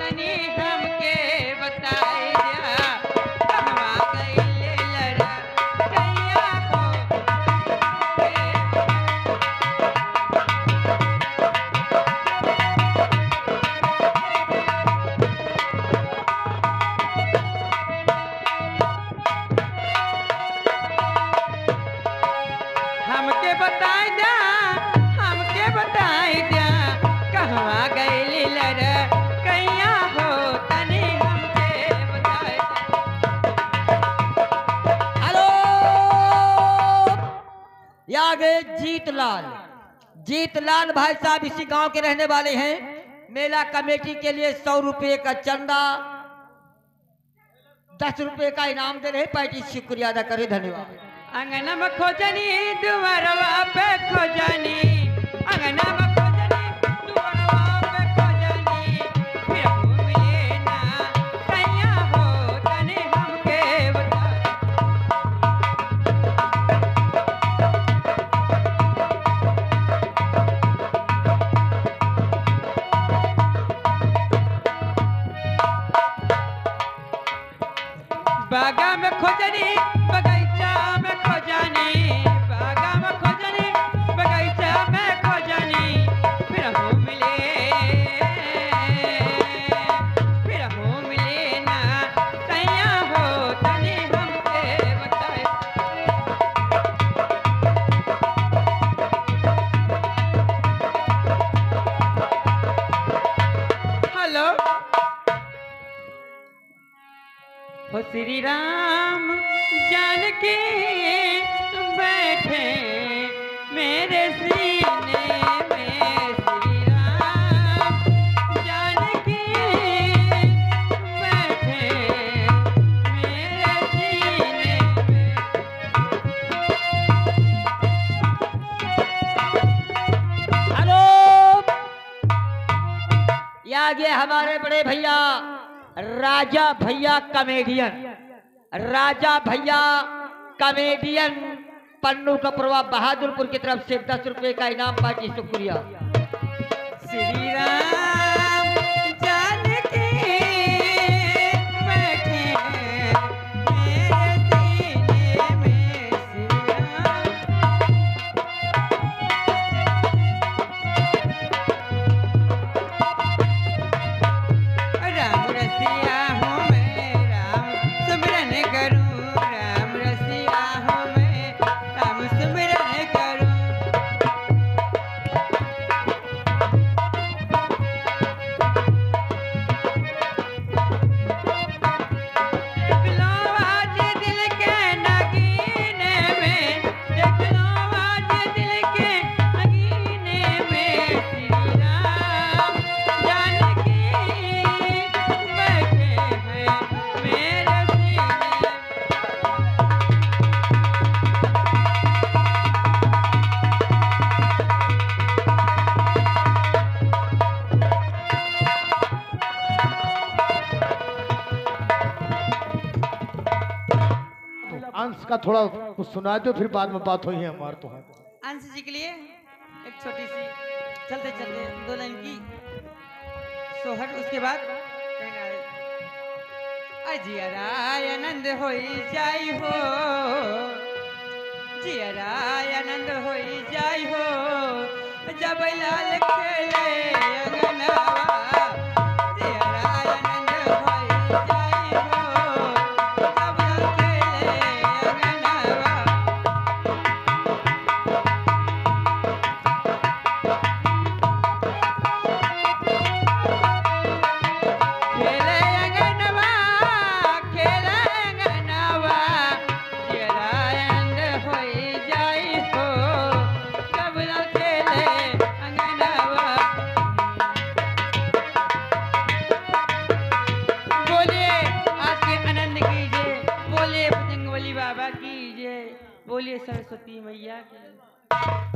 तनी हमके बताई जा कहवा गइले लड़कैया हो हमके बताई जा कहवा गइली लड़कैया हो तनी हमके बताई हेलो, ये आ गए जीतलाल भाई साहब इसी गांव के रहने वाले हैं। मेला कमेटी के लिए 100 रुपये का चंदा, 10 रुपये का इनाम दे रहे। पार्टी शुक्रिया अदा करे, धन्यवाद। अंगना में खोजनी दुआरवा पे खोजनी अंगना में खोजनी दुआरवा पे खोजनी फिर मिले ना कैया हो तनी हमके बताई बागा में खोजनी बगीचा में खोजनी बागा में खोजनी बगीचा में खोजनी फिर हो मिले ना कैया हो तनी हमके बताई हेलो हो श्री राम जानकी बैठे मेरे सीने में श्री राम जानकी बैठे मेरे सीने में हेलो, ये आ गए हमारे बड़े भैया राजा भैया कमेडियन पन्नू कपरवा बहादुरपुर की तरफ से 10 रुपए का इनाम। पार्टी शुक्रिया। श्री राम जानकी बैठे मेरे सीने में श्री राम रसिया हूँ मैं राम सुमिरन करूँ राम रसिया हूँ मैं राम सुमिरन करूँ अंश का थोड़ा कुछ सुना दो, फिर बाद में बात हुई है हमारे तो। अंश जी के लिए एक छोटी सी चलते चलते 2 लाइन की सोहर, उसके बाद जियरा आनंद होई जाई हो जियरा आनंद होई जाई हो जब लाल खेले अंगनावा जियरा आनंद होई जाई हो जब लाल खेले अंगनावा खेले अंगनवा जियरा आनंद होई जाई हो जब लाल खेले अंगनावा। बोलिए आज के आनंद कीजिए, बोलिए बजरंगबली बाबा की जय, बोलिए सरस्वती मैया की।